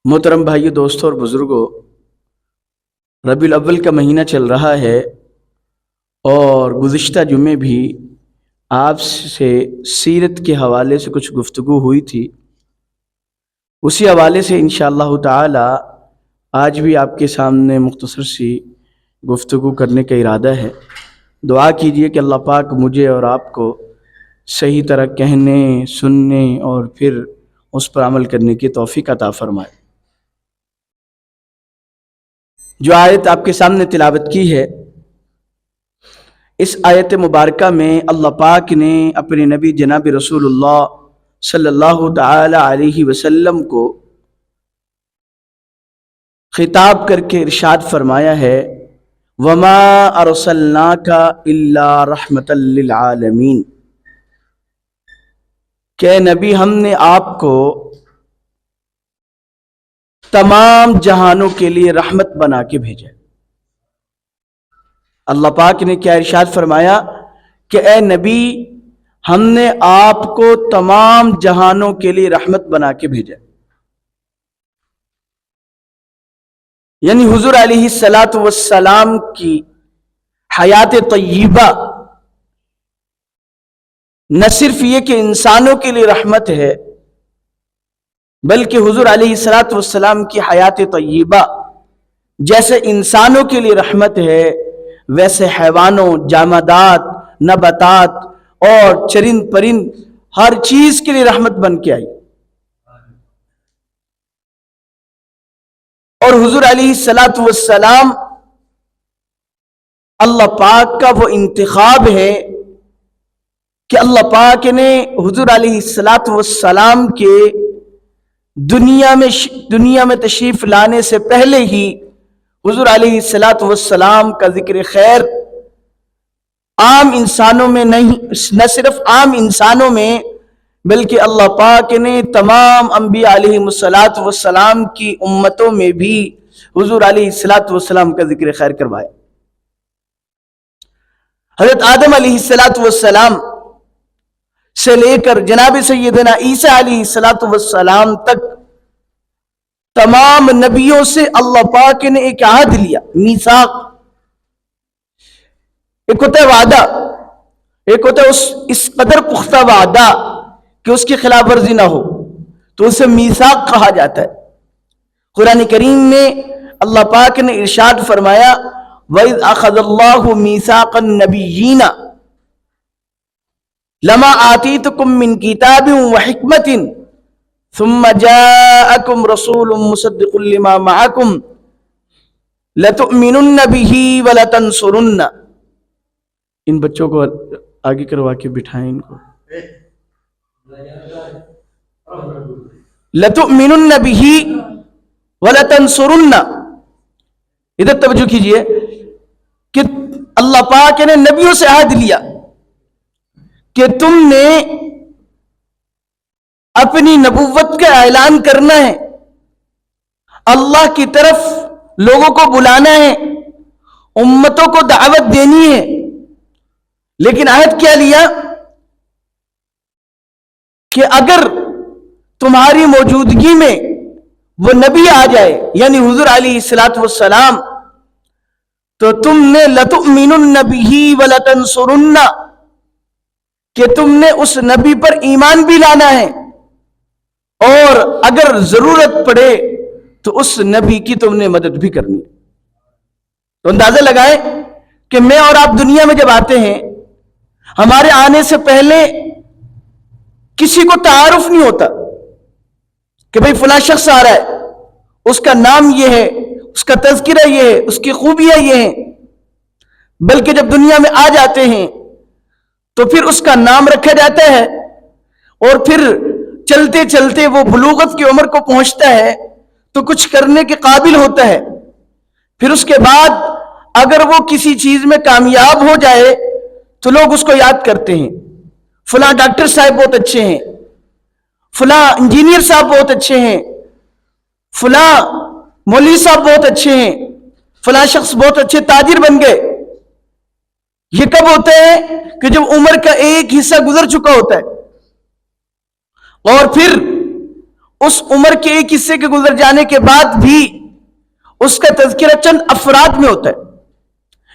محترم بھائیو، دوستوں اور بزرگوں، ربیع الاول کا مہینہ چل رہا ہے اور گزشتہ جمعے بھی آپ سے سیرت کے حوالے سے کچھ گفتگو ہوئی تھی۔ اسی حوالے سے انشاءاللہ تعالی آج بھی آپ کے سامنے مختصر سی گفتگو کرنے کا ارادہ ہے۔ دعا کیجئے کہ اللہ پاک مجھے اور آپ کو صحیح طرح کہنے، سننے اور پھر اس پر عمل کرنے کی توفیق عطا فرمائے۔ جو آیت آپ کے سامنے تلاوت کی ہے، اس آیت مبارکہ میں اللہ پاک نے اپنے نبی جناب رسول اللہ صلی اللہ تعالی علیہ وسلم کو خطاب کر کے ارشاد فرمایا ہے، وَمَا أَرْسَلْنَاكَ إِلَّا رَحْمَةً لِّلْعَالَمِينَ، کہ نبی ہم نے آپ کو تمام جہانوں کے لیے رحمت بنا کے بھیجا۔ اللہ پاک نے کیا ارشاد فرمایا کہ اے نبی ہم نے آپ کو تمام جہانوں کے لیے رحمت بنا کے بھیجا، یعنی حضور علیہ السلام کی حیات طیبہ نہ صرف یہ کہ انسانوں کے لیے رحمت ہے، بلکہ حضور علیہ السلام کی حیات طیبہ جیسے انسانوں کے لیے رحمت ہے، ویسے حیوانوں، جمادات، نباتات اور چرند پرند ہر چیز کے لیے رحمت بن کے آئی۔ اور حضور علیہ السلام اللہ پاک کا وہ انتخاب ہے کہ اللہ پاک نے حضور علیہ السلام کے دنیا میں تشریف لانے سے پہلے ہی حضور علیہ السلام کا ذکر خیر عام انسانوں میں نہیں، نہ صرف عام انسانوں میں، بلکہ اللہ پاک نے تمام انبیاء علیہ السلام کی امتوں میں بھی حضور علیہ السلام کا ذکر خیر کروایا۔ حضرت آدم علیہ السلام سے لے کر جناب سیدنا عیسیٰ علیہ السلام تک تمام نبیوں سے اللہ پاک نے ایک عہد لیا، میثاق۔ ایک ہوتا ہے وعدہ، ایک ہوتا ہے اس قدر پختہ وعدہ کہ اس کی خلاف ورزی نہ ہو، تو اسے میثاق کہا جاتا ہے۔ قرآن کریم میں اللہ پاک نے ارشاد فرمایا، وَإِذْ أَخَذَ اللَّهُ مِيثَاقَ النَّبِيِّينَ لَمَا آتِيتُكُم مِّن كِتَابٍ وَحِكْمَةٍ ثُمَّ جَاءَكُمْ رَسُولٌ مُصَدِّقٌ لِّمَا مَعَكُمْ لَتُؤْمِنُنَّ بِهِ وَلَتَنصُرُنَّ۔ ان بچوں کو آگے کروا کے بٹھائیں، ان کو لَتُؤْمِنُنَّ بِهِ وَلَتَنصُرُنَّ۔ ادھر توجہ کیجئے کہ اللہ پاک نے نبیوں سے عہد لیا کہ تم نے اپنی نبوت کا اعلان کرنا ہے، اللہ کی طرف لوگوں کو بلانا ہے، امتوں کو دعوت دینی ہے، لیکن عہد کیا لیا کہ اگر تمہاری موجودگی میں وہ نبی آ جائے، یعنی حضور علیہ السلام، تو تم نے لَتُؤْمِنُنَّ بِهِ وَلَتَنصُرُنَّ، کہ تم نے اس نبی پر ایمان بھی لانا ہے، اور اگر ضرورت پڑے تو اس نبی کی تم نے مدد بھی کرنی ہے۔ تو اندازہ لگائیں کہ میں اور آپ دنیا میں جب آتے ہیں، ہمارے آنے سے پہلے کسی کو تعارف نہیں ہوتا کہ بھئی فلاں شخص آ رہا ہے، اس کا نام یہ ہے، اس کا تذکرہ یہ ہے، اس کی خوبیاں یہ ہیں، بلکہ جب دنیا میں آ جاتے ہیں تو پھر اس کا نام رکھا جاتا ہے، اور پھر چلتے چلتے وہ بلوغت کی عمر کو پہنچتا ہے تو کچھ کرنے کے قابل ہوتا ہے۔ پھر اس کے بعد اگر وہ کسی چیز میں کامیاب ہو جائے تو لوگ اس کو یاد کرتے ہیں، فلاں ڈاکٹر صاحب بہت اچھے ہیں، فلاں انجینئر صاحب بہت اچھے ہیں، فلاں مولوی صاحب بہت اچھے ہیں، فلاں شخص بہت اچھے تاجر بن گئے۔ یہ کب ہوتا ہے کہ جب عمر کا ایک حصہ گزر چکا ہوتا ہے، اور پھر اس عمر کے ایک حصے کے گزر جانے کے بعد بھی اس کا تذکرہ چند افراد میں ہوتا ہے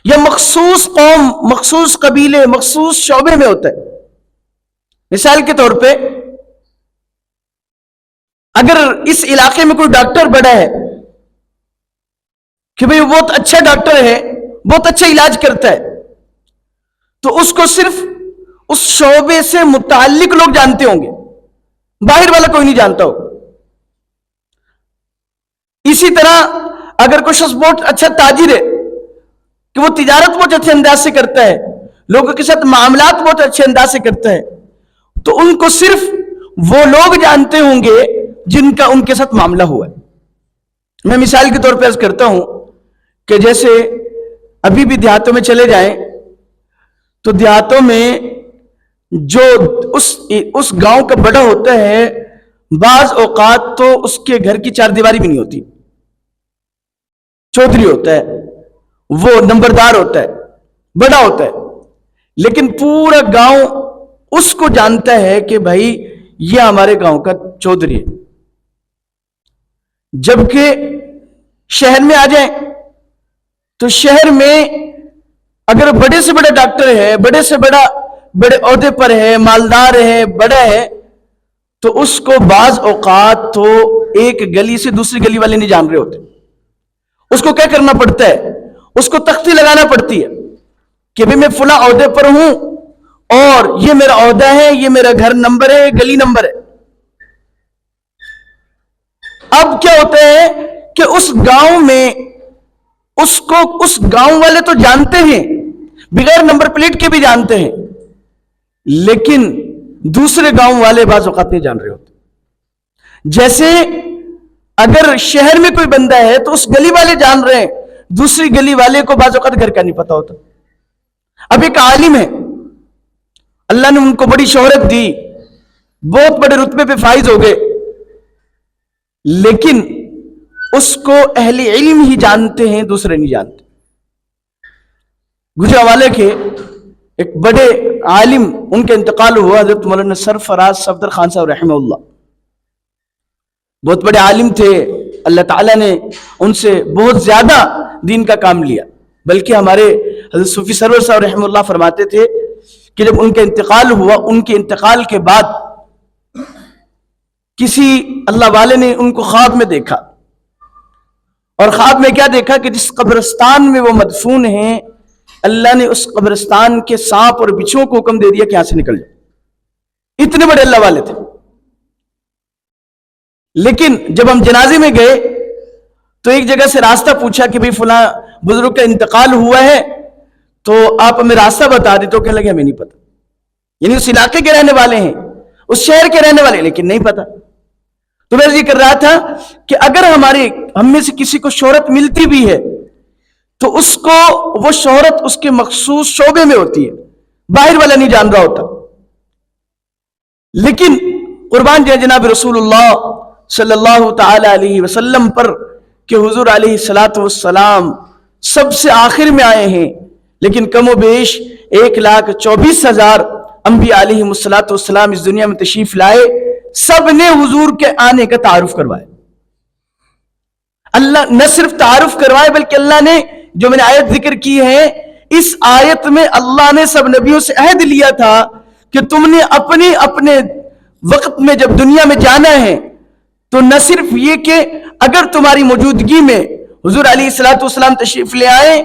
یا مخصوص قوم، مخصوص قبیلے، مخصوص شعبے میں ہوتا ہے. مثال کے طور پہ اگر اس علاقے میں کوئی ڈاکٹر بڑا ہے کہ بھئی وہ بہت اچھا ڈاکٹر ہے، بہت اچھا علاج کرتا ہے، تو اس کو صرف اس شعبے سے متعلق لوگ جانتے ہوں گے، باہر والا کوئی نہیں جانتا ہو. اسی طرح اگر کوئی شخص بہت اچھا تاجر ہے کہ وہ تجارت بہت اچھے انداز سے کرتا ہے، لوگوں کے ساتھ معاملات بہت اچھے انداز سے کرتا ہے، تو ان کو صرف وہ لوگ جانتے ہوں گے جن کا ان کے ساتھ معاملہ ہوا ہے. میں مثال کے طور پہ عرض کرتا ہوں کہ جیسے ابھی بھی دیہاتوں میں چلے جائیں تو دیہاتوں میں جو اس گاؤں کا بڑا ہوتا ہے، بعض اوقات تو اس کے گھر کی چار دیواری بھی نہیں ہوتی، چودھری ہوتا ہے، وہ نمبردار ہوتا ہے، بڑا ہوتا ہے، لیکن پورا گاؤں اس کو جانتا ہے کہ بھائی یہ ہمارے گاؤں کا چودھری ہے. جبکہ شہر میں آ جائیں تو شہر میں اگر بڑے سے بڑا ڈاکٹر ہے، بڑے عہدے پر ہے، مالدار ہے، بڑا ہے، تو اس کو بعض اوقات تو ایک گلی سے دوسری گلی والے نہیں جان رہے ہوتے. اس کو کیا کرنا پڑتا ہے؟ اس کو تختی لگانا پڑتی ہے کہ بھئی میں فلاں عہدے پر ہوں اور یہ میرا عہدہ ہے، یہ میرا گھر نمبر ہے، گلی نمبر ہے. اب کیا ہوتا ہے کہ اس گاؤں میں اس گاؤں والے تو جانتے ہیں، بغیر نمبر پلیٹ کے بھی جانتے ہیں، لیکن دوسرے گاؤں والے بعض اوقات نہیں جان رہے ہوتے. جیسے اگر شہر میں کوئی بندہ ہے تو اس گلی والے جان رہے ہیں، دوسری گلی والے کو بعض اوقات گھر کا نہیں پتا ہوتا. اب ایک عالم ہے، اللہ نے ان کو بڑی شہرت دی، بہت بڑے رتبے پہ فائز ہو گئے، لیکن اس کو اہل علم ہی جانتے ہیں، دوسرے نہیں جانتے. گجرانوالے کے ایک بڑے عالم، ان کا انتقال ہوا، حضرت مولانا سرفراز صفدر خان صاحب رحمہ اللہ. بہت بڑے عالم تھے، اللہ تعالیٰ نے ان سے بہت زیادہ دین کا کام لیا. بلکہ ہمارے حضرت صوفی سرور صاحب رحمہ اللہ فرماتے تھے کہ جب ان کا انتقال ہوا، ان کے انتقال کے بعد کسی اللہ والے نے ان کو خواب میں دیکھا، اور خواب میں کیا دیکھا کہ جس قبرستان میں وہ مدفون ہیں، اللہ نے اس قبرستان کے سانپ اور بچھوؤں کو حکم دے دیا کہ یہاں سے نکل جائے. اتنے بڑے اللہ والے تھے. لیکن جب ہم جنازے میں گئے تو ایک جگہ سے راستہ پوچھا کہ بھئی فلاں بزرگ کا انتقال ہوا ہے تو آپ ہمیں راستہ بتا دیں، تو کہنے لگے ہمیں نہیں پتا. یعنی اس علاقے کے رہنے والے ہیں، اس شہر کے رہنے والے، لیکن نہیں پتا. تو میں یہ کر رہا تھا کہ اگر ہم میں سے کسی کو شہرت ملتی بھی ہے تو اس کو وہ شہرت اس کے مخصوص شعبے میں ہوتی ہے، باہر والا نہیں جان رہا ہوتا. لیکن قربان جائے جناب رسول اللہ صلی اللہ تعالی علیہ وسلم پر کہ حضور علیہ الصلوۃ والسلام سب سے آخر میں آئے ہیں، لیکن کم و بیش 1,24,000 انبیاء علیہ الصلوۃ والسلام اس دنیا میں تشریف لائے، سب نے حضور کے آنے کا تعارف کروایا. اللہ نہ صرف تعارف کروائے بلکہ اللہ نے جو میں نے آیت ذکر کی ہے، اس آیت میں اللہ نے سب نبیوں سے عہد لیا تھا کہ تم نے اپنے وقت میں جب دنیا میں جانا ہے تو نہ صرف یہ کہ اگر تمہاری موجودگی میں حضور علیہ الصلوۃ والسلام تشریف لے آئے،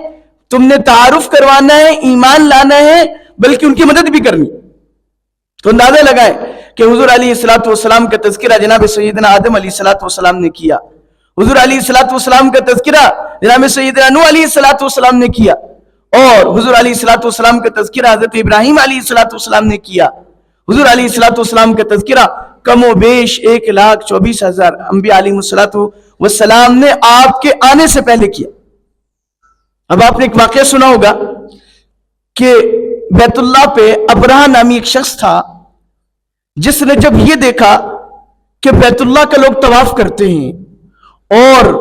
تم نے تعارف کروانا ہے، ایمان لانا ہے، بلکہ ان کی مدد بھی کرنی. تو اندازہ لگائیں کہ حضور علیہ الصلوۃ والسلام کا تذکرہ جناب سیدنا آدم علیہ الصلوۃ والسلام نے کیا، حضور علیہ الصلوۃ والسلام کا تذکرہ جناب سیدنا نوح علیہ الصلوۃ والسلام نے کیا، اور حضور علیہ الصلوۃ والسلام کا تذکرہ حضرت ابراہیم علیہ الصلوۃ والسلام نے کیا. حضور علیہ الصلوۃ والسلام کا تذکرہ کم و بیش 1,24,000 انبیاء علیہ الصلوۃ والسلام نے آپ کے آنے سے پہلے کیا. اب آپ نے ایک واقعہ سنا ہوگا کہ بیت اللہ پہ ابرہہ نامی ایک شخص تھا، جس نے جب یہ دیکھا کہ بیت اللہ کا لوگ طواف کرتے ہیں اور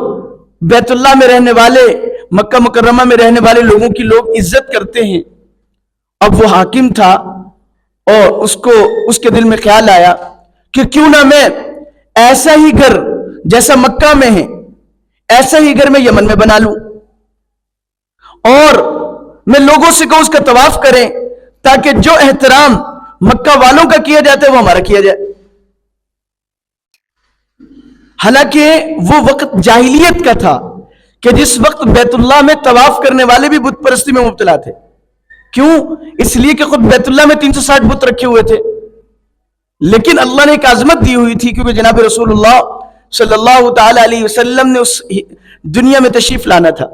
بیت اللہ میں رہنے والے، مکہ مکرمہ میں رہنے والے لوگوں کی لوگ عزت کرتے ہیں، اب وہ حاکم تھا اور اس کے دل میں خیال آیا کہ کیوں نہ میں ایسا ہی گھر جیسا مکہ میں ہے ایسا ہی گھر میں یمن میں بنا لوں، اور میں لوگوں سے کہوں اس کا طواف کریں، تاکہ جو احترام مکہ والوں کا کیا جاتا ہے وہ ہمارا کیا جائے۔ حالانکہ وہ وقت جاہلیت کا تھا کہ جس وقت بیت اللہ میں طواف کرنے والے بھی بت پرستی میں مبتلا تھے۔ کیوں؟ اس لیے کہ خود بیت اللہ میں 360 بت رکھے ہوئے تھے، لیکن اللہ نے ایک عظمت دی ہوئی تھی کیونکہ جناب رسول اللہ صلی اللہ تعالی علیہ وسلم نے اس دنیا میں تشریف لانا تھا۔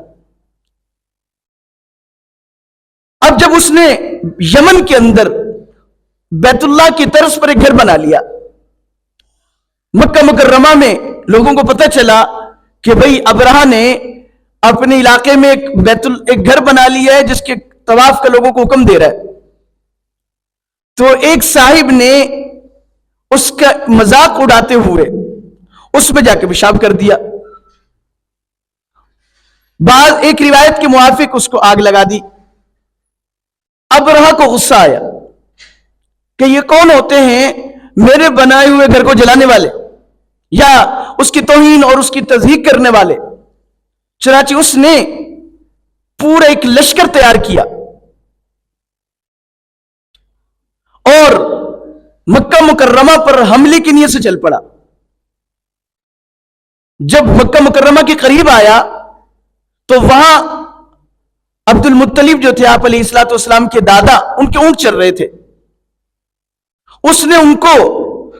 اب جب اس نے یمن کے اندر بیت اللہ کی طرز پر ایک گھر بنا لیا، مکہ مکرمہ میں لوگوں کو پتہ چلا کہ بھئی ابرہہ نے اپنے علاقے میں ایک گھر بنا لیا ہے جس کے طواف کا لوگوں کو حکم دے رہا ہے، تو ایک صاحب نے اس کا مذاق اڑاتے ہوئے اس میں جا کے پیشاب کر دیا۔ بعض ایک روایت کے موافق اس کو آگ لگا دی۔ ابرہہ کو غصہ آیا کہ یہ کون ہوتے ہیں میرے بنائے ہوئے گھر کو جلانے والے یا اس کی توہین اور اس کی تضحیق کرنے والے؟ چنانچہ اس نے پورا ایک لشکر تیار کیا اور مکہ مکرمہ پر حملے کی نیت سے چل پڑا۔ جب مکہ مکرمہ کے قریب آیا تو وہاں عبد المطلب جو تھے آپ علیہ الصلوۃ والسلام کے دادا، ان کے اونٹ چل رہے تھے، اس نے ان کو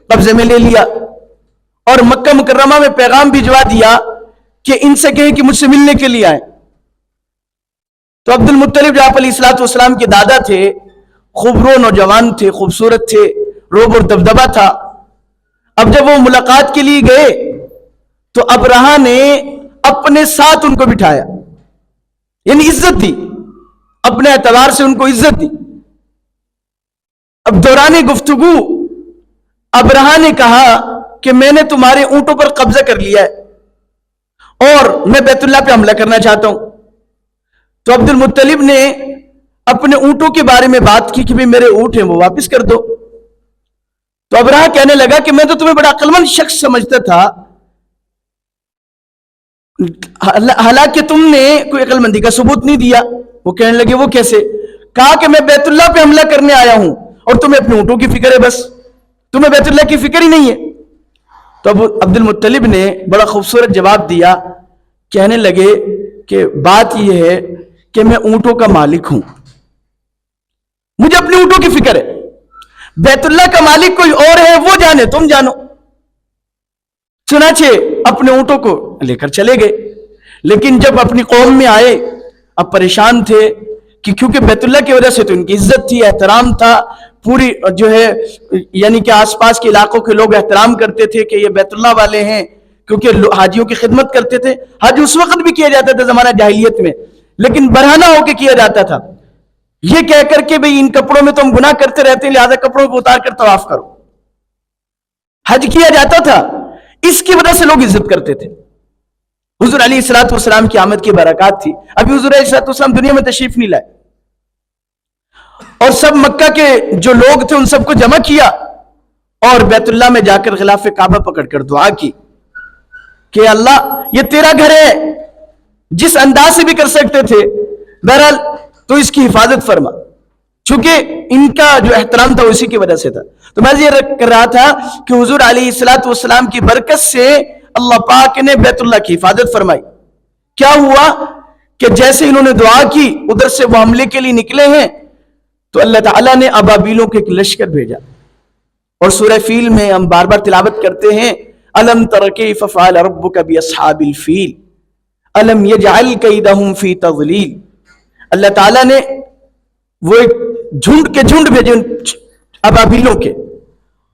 قبضے میں لے لیا اور مکہ مکرمہ میں پیغام بھجوا دیا کہ ان سے کہیں کہ مجھ سے ملنے کے لیے آئیں۔ تو عبد المطلب جو آپ علیہ الصلوۃ والسلام کے دادا تھے، خوبرو نوجوان تھے، خوبصورت تھے، روب اور دبدبا تھا۔ اب جب وہ ملاقات کے لیے گئے تو ابرہہ نے اپنے ساتھ ان کو بٹھایا، یعنی عزت دی، اپنے اعتبار سے ان کو عزت دی۔ اب دوران گفتگو ابرہہ نے کہا کہ میں نے تمہارے اونٹوں پر قبضہ کر لیا ہے اور میں بیت اللہ پہ حملہ کرنا چاہتا ہوں۔ تو عبد المطلب نے اپنے اونٹوں کے بارے میں بات کی کہ بھی میرے اونٹ ہیں وہ واپس کر دو۔ تو ابرہہ کہنے لگا کہ میں تو تمہیں بڑا عقل مند شخص سمجھتا تھا، حالانکہ تم نے کوئی عقل مندی کا ثبوت نہیں دیا۔ وہ کہنے لگے وہ کیسے؟ کہا کہ میں بیت اللہ پہ حملہ کرنے آیا ہوں اور تمہیں اپنے اونٹوں کی فکر ہے، بس تمہیں بیت اللہ کی فکر ہی نہیں ہے۔ تو اب عبد المطلب نے بڑا خوبصورت جواب دیا، کہنے لگے کہ بات یہ ہے کہ میں اونٹوں کا مالک ہوں، مجھے اپنے اونٹوں کی فکر ہے، بیت اللہ کا مالک کوئی اور ہے، وہ جانے، تم جانو۔ چنانچہ اپنے اونٹوں کو لے کر چلے گئے، لیکن جب اپنی قوم میں آئے اب پریشان تھے کہ کیونکہ بیت اللہ کی وجہ سے تو ان کی عزت تھی، احترام تھا، پوری جو ہے یعنی کہ آس پاس کے علاقوں کے لوگ احترام کرتے تھے کہ یہ بیت اللہ والے ہیں، کیونکہ حاجیوں کی خدمت کرتے تھے۔ حج اس وقت بھی کیا جاتا تھا زمانہ جاہلیت میں، لیکن برہنہ ہو کے کیا جاتا تھا، یہ کہہ کر کے بھئی ان کپڑوں میں تم گناہ کرتے رہتے ہیں لہذا کپڑوں کو اتار کر طواف کرو۔ حج کیا جاتا تھا، اس کی وجہ سے لوگ عزت کرتے تھے۔ حضور علیہ الصلوۃ والسلام کی آمد کی برکات تھی، ابھی حضور علیہ الصلوۃ والسلام دنیا میں تشریف نہیں لائے، اور سب مکہ کے جو لوگ تھے ان سب کو جمع کیا اور بیت اللہ میں جا کر غلاف کعبہ پکڑ کر دعا کی کہ اللہ یہ تیرا گھر ہے، جس انداز سے بھی کر سکتے تھے، بہرحال تو اس کی حفاظت فرما، چونکہ ان کا جو احترام تھا اسی کی وجہ سے تھا۔ تو میں یہ کر رہا تھا کہ حضور علیہ الصلوۃ والسلام کی برکت سے اللہ پاک نے بیت اللہ کی حفاظت فرمائی۔ کیا ہوا کہ جیسے انہوں نے دعا کی ادھر سے وہ حملے کے لیے نکلے ہیں تو اللہ تعالیٰ نے ابابیلوں کے ایک لشکر بھیجا، اور سورہ فیل میں ہم بار بار تلاوت کرتے ہیں الم تر کیف فعل ربک باصحاب الفیل الم یجعل کیدہم فی تضلیل۔ اللہ تعالیٰ نے وہ ایک جھنڈ کے جھنڈ بھیجے ابابیلوں کے،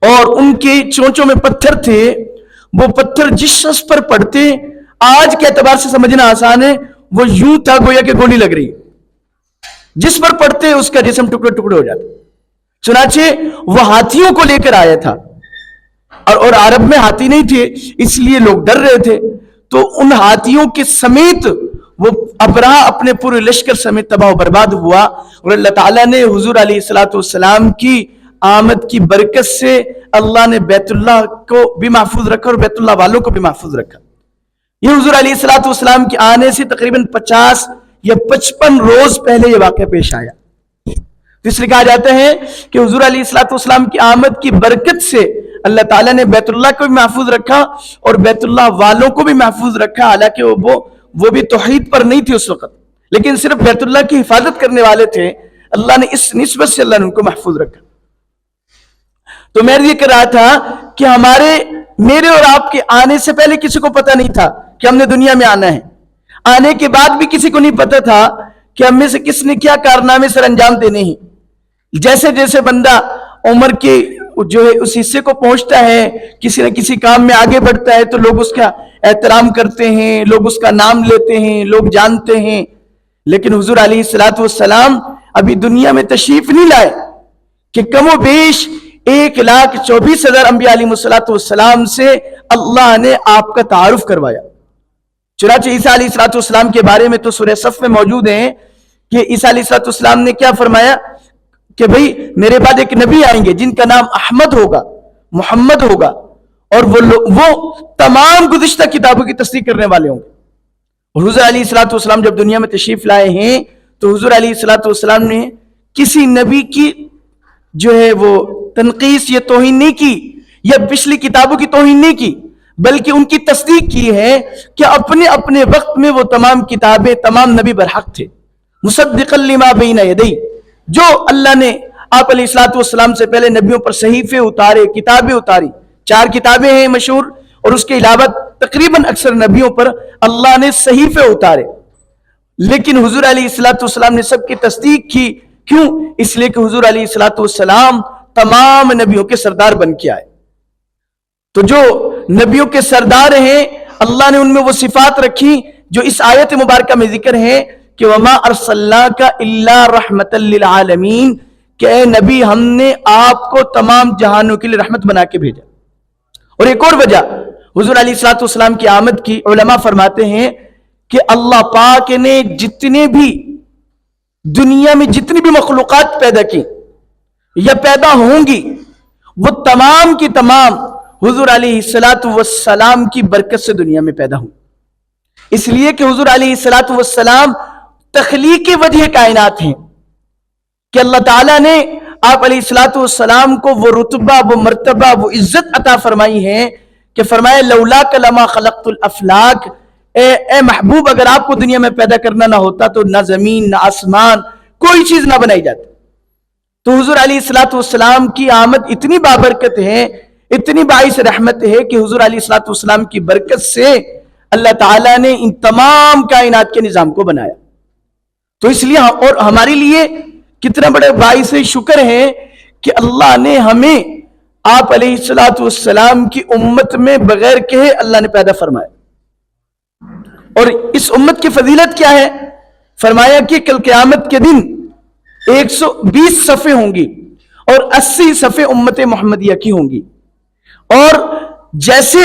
اور ان کے چونچوں میں پتھر تھے، وہ پتھر جس شخص پر پڑتے آج کے اعتبار سے سمجھنا آسان ہے، وہ یوں تھا گویا کہ گولی لگ رہی، جس پر پڑتے اس کا جسم ٹکڑے ٹکڑے ہو جاتا۔ چنانچہ وہ ہاتھیوں کو لے کر آیا تھا، اور عرب میں ہاتھی نہیں تھے اس لیے لوگ ڈر رہے تھے، تو ان ہاتھیوں کے سمیت وہ ابرہہ اپنے پورے لشکر سمیت تباہ و برباد ہوا، اور اللہ تعالیٰ نے حضور علیہ الصلوۃ والسلام کی آمد کی برکت سے اللہ نے بیت اللہ کو بھی محفوظ رکھا اور بیت اللہ والوں کو بھی محفوظ رکھا. یہ حضور علیہ الصلوۃ والسلام کے آنے سے تقریباً 50 یا 55 روز پہلے یہ واقعہ پیش آیا. تو اس لیے کہا جاتا ہے کہ حضور علیہ الصلوۃ والسلام کی آمد کی برکت سے اللہ تعالیٰ نے بیت اللہ کو بھی محفوظ رکھا اور بیت اللہ والوں کو بھی محفوظ رکھا. حالانکہ وہ بھی توحید پر نہیں تھی اس وقت، لیکن صرف بیت اللہ کی حفاظت کرنے والے تھے. اللہ نے اس نسبت سے اللہ نے ان کو محفوظ رکھا. تو میں یہ کر رہا تھا کہ میرے اور آپ کے آنے سے پہلے کسی کو پتہ نہیں تھا کہ ہم نے دنیا میں آنا ہے. آنے کے بعد بھی کسی کو نہیں پتہ تھا کہ ہم میں سے کس نے کیا کارنامے سر انجام دینے ہیں. جیسے جیسے بندہ عمر کے جو ہے اس حصے کو پہنچتا ہے، کسی نہ کسی کام میں آگے بڑھتا ہے، تو لوگ اس کا احترام کرتے ہیں، لوگ اس کا نام لیتے ہیں، لوگ جانتے ہیں. لیکن حضور علیہ الصلوۃ والسلام ابھی دنیا میں تشریف نہیں لائے کہ کم و بیش 1,24,000 انبیاء علیہ الصلوۃ والسلام سے اللہ نے آپ کا تعارف کروایا. چنانچہ عیسیٰ علیہ الصلوۃ والسلام کے بارے میں تو سورہ صف میں موجود ہیں کہ عیسیٰ علیہ الصلوۃ والسلام نے کیا فرمایا کہ بھئی میرے بعد ایک نبی آئیں گے جن کا نام احمد ہوگا، محمد ہوگا، اور وہ تمام گزشتہ کتابوں کی تصدیق کرنے والے ہوں گے. اور حضور علیہ الصلوۃ والسلام جب دنیا میں تشریف لائے ہیں تو حضور علیہ الصلوۃ والسلام نے کسی نبی کی جو ہے وہ تنقیص یا توہین نہیں کی یا پچھلی کتابوں کی توہین نہیں کی، بلکہ ان کی تصدیق کی ہے کہ اپنے اپنے وقت میں وہ تمام کتابیں، تمام نبی برحق تھے. مصدقا لما بین یدی، جو اللہ نے آپ علیہ الصلوۃ والسلام سے پہلے نبیوں پر صحیفے اتارے، کتابیں اتاری. 4 کتابیں ہیں مشہور، اور اس کے علاوہ تقریباً اکثر نبیوں پر اللہ نے صحیفے اتارے. لیکن حضور علیہ الصلوۃ والسلام نے سب کی تصدیق کی. کیوں؟ اس لیے کہ حضور علیہ الصلوۃ والسلام تمام نبیوں کے سردار بن کے آئے. تو جو نبیوں کے سردار ہیں اللہ نے ان میں وہ صفات رکھی جو اس آیت مبارکہ میں ذکر ہے کہ وَمَا أَرْسَلْنَاكَ إِلَّا رَحْمَةً لِّلْعَالَمِينَ، کہ اے نبی ہم نے آپ کو تمام جہانوں کے لیے رحمت بنا کے بھیجا. اور ایک اور وجہ حضور علیہ الصلوۃ والسلام کی آمد کی، علماء فرماتے ہیں کہ اللہ پاک نے جتنے بھی دنیا میں جتنی بھی مخلوقات پیدا کی یا پیدا ہوں گی وہ تمام کی تمام حضور علیہ الصلوۃ والسلام کی برکت سے دنیا میں پیدا ہوں. اس لیے کہ حضور علیہ الصلوۃ والسلام تخلیق وجہ کائنات ہیں کہ اللہ تعالیٰ نے آپ علیہ الصلوۃ والسلام کو وہ رتبہ، وہ مرتبہ، وہ عزت عطا فرمائی ہے کہ فرمایا لولاک لما خلقت الافلاک، اے محبوب اگر آپ کو دنیا میں پیدا کرنا نہ ہوتا تو نہ زمین نہ آسمان کوئی چیز نہ بنائی جاتی. تو حضور علیہ الصلوۃ والسلام کی آمد اتنی بابرکت ہے، اتنی باعث رحمت ہے کہ حضور علیہ الصلوۃ والسلام کی برکت سے اللہ تعالیٰ نے ان تمام کائنات کے نظام کو بنایا. تو اس لیے اور ہمارے لیے کتنا بڑے باعث شکر ہے کہ اللہ نے ہمیں آپ علیہ الصلوۃ والسلام کی امت میں بغیر کہے اللہ نے پیدا فرمایا. اور اس امت کی فضیلت کیا ہے؟ فرمایا کہ کل قیامت کے دن 120 صفیں ہوں گی اور 80 صفیں امت محمدیہ کی ہوں گی. اور جیسے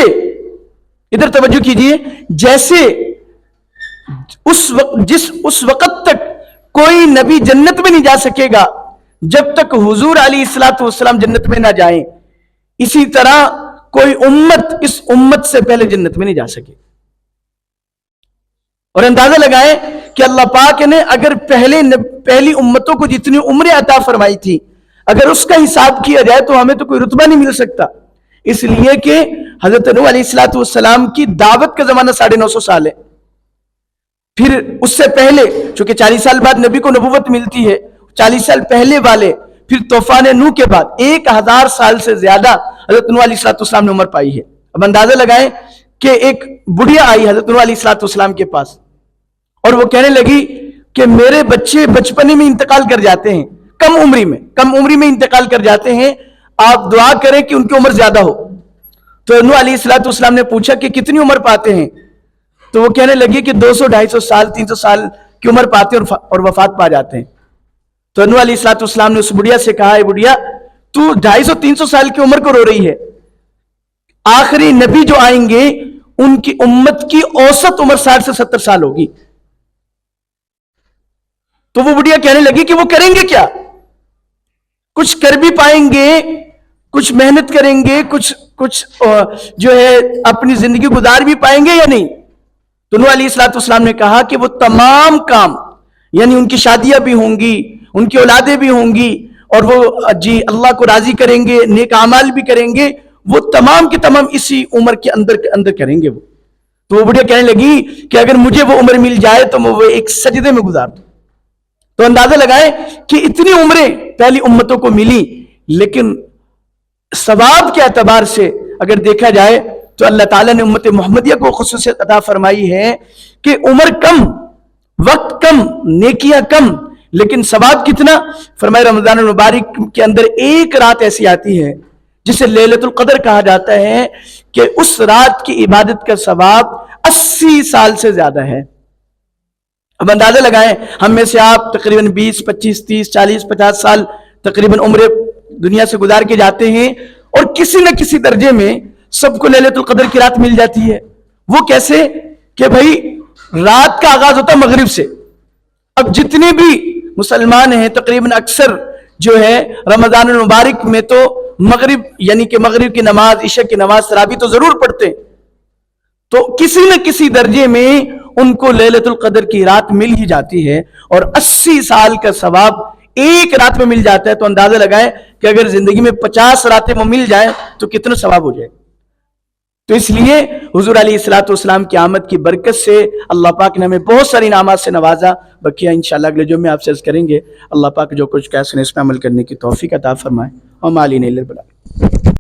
ادھر توجہ کیجئے، جیسے اس وقت تک کوئی نبی جنت میں نہیں جا سکے گا جب تک حضور علیہ الصلوۃ والسلام جنت میں نہ جائیں، اسی طرح کوئی امت اس امت سے پہلے جنت میں نہیں جا سکے. اور اندازہ لگائیں کہ اللہ پاک نے اگر پہلی امتوں کو جتنی عمریں عطا فرمائی تھی اگر اس کا حساب کیا جائے تو ہمیں تو کوئی رتبہ نہیں مل سکتا. اس لیے کہ حضرت نوح علیہ الصلوۃ والسلام کی دعوت کا زمانہ 950 سال ہے. پھر اس سے پہلے چونکہ 40 سال بعد نبی کو نبوت ملتی ہے، 40 سال پہلے والے، پھر طوفان نوح کے بعد 1000 سال سے زیادہ حضرت نوح علیہ الصلوۃ والسلام نے عمر پائی ہے. اب اندازہ لگائیں کہ ایک بڑھیا آئی حضرت نوح علیہ الصلوۃ والسلام کے پاس اور وہ کہنے لگی کہ میرے بچے بچپنے میں انتقال کر جاتے ہیں، کم عمری میں انتقال کر جاتے ہیں، آپ دعا کریں کہ ان کی عمر زیادہ ہو. تو نوح علیہ الصلوۃ والسلام نے پوچھا کہ کتنی عمر پاتے ہیں؟ تو وہ کہنے لگی کہ 200 250 سال 300 سال کی عمر پاتے ہیں اور وفات پا جاتے ہیں. تو نوح علیہ الصلوۃ والسلام نے اس بڑھیا سے کہا، اے بڑھیا تو 250 300 سال کی عمر کو رو رہی ہے، آخری نبی جو آئیں گے ان کی امت کی اوسط عمر 60 سے 70 سال ہوگی. تو وہ بڑھیا کہنے لگی کہ وہ کریں گے کیا؟ کچھ کر بھی پائیں گے, کچھ محنت کریں گے, کچھ جو ہے اپنی زندگی گزار بھی پائیں گے یا نہیں؟ تو نوح علیہ السلام نے کہا کہ وہ تمام کام, یعنی ان کی شادیاں بھی ہوں گی, ان کی اولادیں بھی ہوں گی, اور وہ اللہ کو راضی کریں گے, نیک اعمال بھی کریں گے, وہ تمام کے تمام اسی عمر کے اندر کریں گے. تو وہ بڑھیا کہنے لگی کہ اگر مجھے وہ عمر مل جائے تو میں وہ ایک سجدے میں گزار دوں. تو اندازہ لگائیں کہ اتنی عمریں پہلی امتوں کو ملی, لیکن ثواب کے اعتبار سے اگر دیکھا جائے تو اللہ تعالیٰ نے امت محمدیہ کو خصوصیت عطا فرمائی ہے کہ عمر کم, وقت کم, نیکیاں کم, لیکن ثواب کتنا. فرمائے رمضان المبارک کے اندر ایک رات ایسی آتی ہے جسے لیلۃ القدر کہا جاتا ہے کہ اس رات کی عبادت کا ثواب 80 سال سے زیادہ ہے. اب اندازہ لگائیں, ہم میں سے آپ تقریباً 20, 25, 30, 40, 50 سال تقریباً عمر دنیا سے گزار کے جاتے ہیں, اور کسی نہ کسی درجے میں سب کو لیلۃ القدر کی رات مل جاتی ہے. وہ کیسے کہ بھائی رات کا آغاز ہوتا ہے مغرب سے. اب جتنے بھی مسلمان ہیں تقریباً اکثر جو ہے رمضان المبارک میں تو مغرب, یعنی کہ مغرب کی نماز, عشاء کی نماز, تراویح تو ضرور پڑھتے ہیں. تو کسی نہ کسی درجے میں ان کو لیلۃ القدر کی رات مل ہی جاتی ہے, اور 80 سال کا ثواب ایک رات میں مل جاتا ہے. تو اندازہ لگائیں کہ اگر زندگی میں 50 راتیں وہ مل جائیں تو کتنا ثواب ہو جائے. تو اس لیے حضور علیہ السلام کی آمد کی برکت سے اللہ پاک نے ہمیں بہت ساری انعامات سے نوازا. بقیہ انشاءاللہ اگلے جمعے میں آپ سے عرض کریں گے. اللہ پاک جو کچھ کہا سنے اس میں عمل کرنے کی توفیق عطا فرمائے. وما علینا الا البلاغ.